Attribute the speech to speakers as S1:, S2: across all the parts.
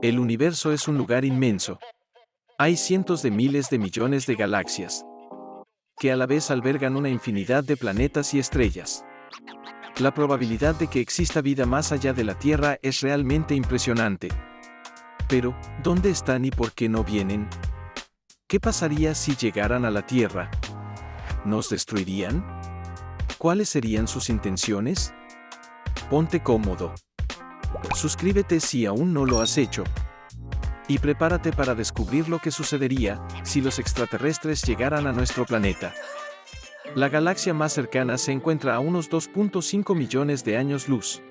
S1: El universo es un lugar inmenso. Hay cientos de miles de millones de galaxias, que a la vez albergan una infinidad de planetas y estrellas. La probabilidad de que exista vida más allá de la Tierra es realmente impresionante. Pero, ¿dónde están y por qué no vienen? ¿Qué pasaría si llegaran a la Tierra? ¿Nos destruirían? ¿Cuáles serían sus intenciones? Ponte cómodo. Suscríbete si aún no lo has hecho. Y prepárate para descubrir lo que sucedería si los extraterrestres llegaran a nuestro planeta. La galaxia más cercana se encuentra a unos 2.5 millones de años luz.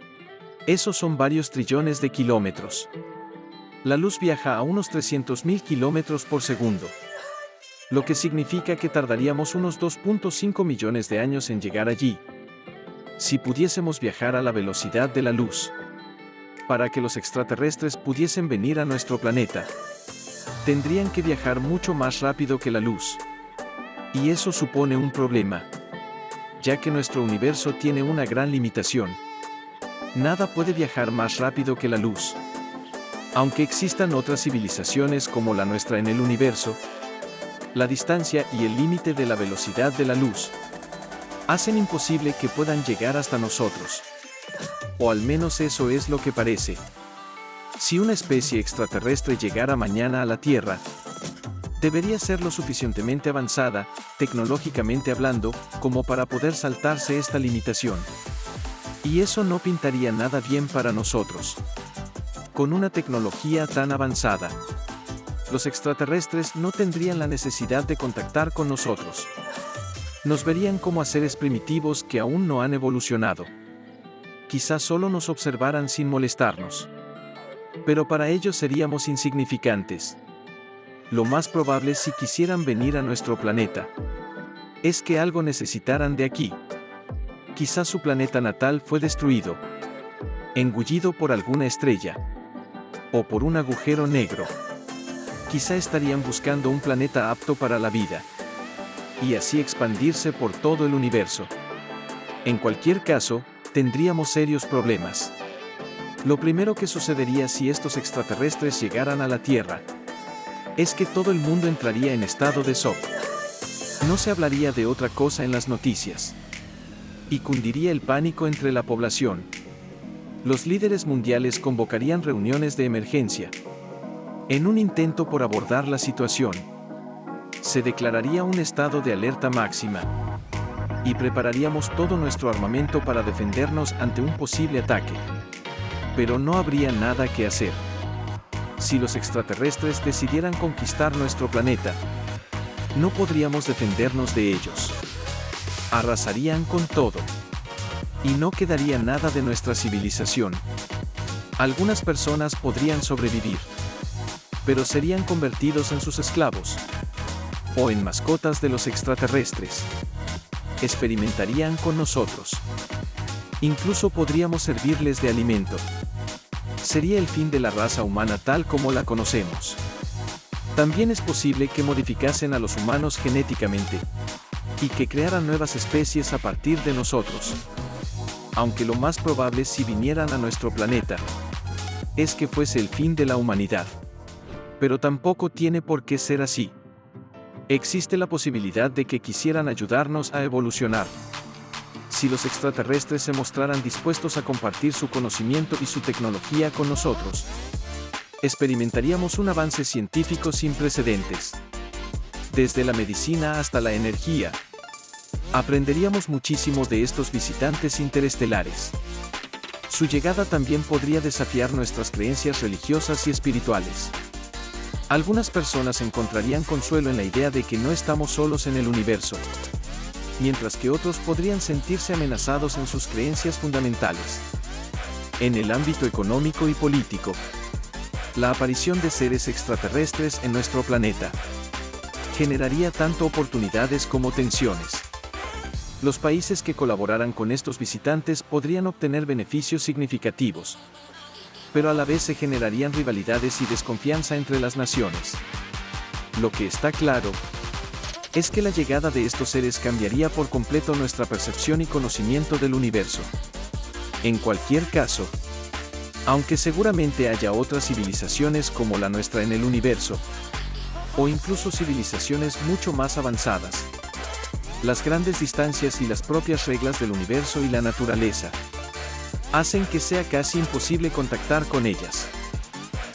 S1: Esos son varios trillones de kilómetros. La luz viaja a unos 300.000 kilómetros por segundo, lo que significa que tardaríamos unos 2.5 millones de años en llegar allí. Si pudiésemos viajar a la velocidad de la luz, para que los extraterrestres pudiesen venir a nuestro planeta, tendrían que viajar mucho más rápido que la luz. Y eso supone un problema, ya que nuestro universo tiene una gran limitación. Nada puede viajar más rápido que la luz. Aunque existan otras civilizaciones como la nuestra en el universo, la distancia y el límite de la velocidad de la luz hacen imposible que puedan llegar hasta nosotros. O al menos eso es lo que parece. Si una especie extraterrestre llegara mañana a la Tierra, debería ser lo suficientemente avanzada, tecnológicamente hablando, como para poder saltarse esta limitación. Y eso no pintaría nada bien para nosotros. Con una tecnología tan avanzada, los extraterrestres no tendrían la necesidad de contactar con nosotros. Nos verían como a seres primitivos que aún no han evolucionado. Quizás solo nos observaran sin molestarnos. Pero para ellos seríamos insignificantes. Lo más probable si quisieran venir a nuestro planeta es que algo necesitaran de aquí. Quizás su planeta natal fue destruido, engullido por alguna estrella, o por un agujero negro. Quizá estarían buscando un planeta apto para la vida, y así expandirse por todo el universo. En cualquier caso, tendríamos serios problemas. Lo primero que sucedería si estos extraterrestres llegaran a la Tierra es que todo el mundo entraría en estado de shock. No se hablaría de otra cosa en las noticias. Y cundiría el pánico entre la población. Los líderes mundiales convocarían reuniones de emergencia. En un intento por abordar la situación, se declararía un estado de alerta máxima. Y prepararíamos todo nuestro armamento para defendernos ante un posible ataque. Pero no habría nada que hacer. Si los extraterrestres decidieran conquistar nuestro planeta, no podríamos defendernos de ellos. Arrasarían con todo. Y no quedaría nada de nuestra civilización. Algunas personas podrían sobrevivir, pero serían convertidos en sus esclavos, o en mascotas de los extraterrestres. Experimentarían con nosotros. Incluso podríamos servirles de alimento. Sería el fin de la raza humana tal como la conocemos. También es posible que modificasen a los humanos genéticamente, y que crearan nuevas especies a partir de nosotros. Aunque lo más probable si vinieran a nuestro planeta, es que fuese el fin de la humanidad. Pero tampoco tiene por qué ser así. Existe la posibilidad de que quisieran ayudarnos a evolucionar. Si los extraterrestres se mostraran dispuestos a compartir su conocimiento y su tecnología con nosotros, experimentaríamos un avance científico sin precedentes. Desde la medicina hasta la energía, aprenderíamos muchísimo de estos visitantes interestelares. Su llegada también podría desafiar nuestras creencias religiosas y espirituales. Algunas personas encontrarían consuelo en la idea de que no estamos solos en el universo, mientras que otros podrían sentirse amenazados en sus creencias fundamentales. En el ámbito económico y político, la aparición de seres extraterrestres en nuestro planeta generaría tanto oportunidades como tensiones. Los países que colaboraran con estos visitantes podrían obtener beneficios significativos, pero a la vez se generarían rivalidades y desconfianza entre las naciones. Lo que está claro es que la llegada de estos seres cambiaría por completo nuestra percepción y conocimiento del universo. En cualquier caso, Aunque seguramente haya otras civilizaciones como la nuestra en el universo, o incluso civilizaciones mucho más avanzadas, las grandes distancias y las propias reglas del universo y la naturaleza hacen que sea casi imposible contactar con ellas.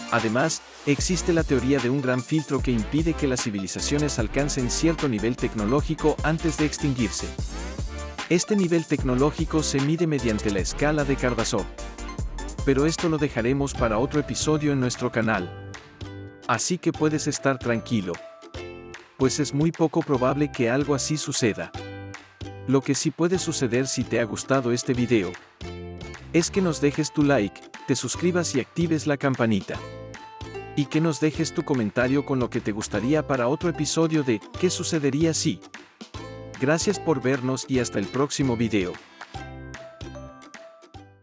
S1: Además, existe la teoría de un gran filtro que impide que las civilizaciones alcancen cierto nivel tecnológico antes de extinguirse. Este nivel tecnológico se mide mediante la escala de Kardashev. Pero esto lo dejaremos para otro episodio en nuestro canal. Así que puedes estar tranquilo, pues es muy poco probable que algo así suceda. Lo que sí puede suceder si te ha gustado este video es que nos dejes tu like, te suscribas y actives la campanita. Y que nos dejes tu comentario con lo que te gustaría para otro episodio de ¿Qué sucedería si? Gracias por vernos y hasta el próximo video.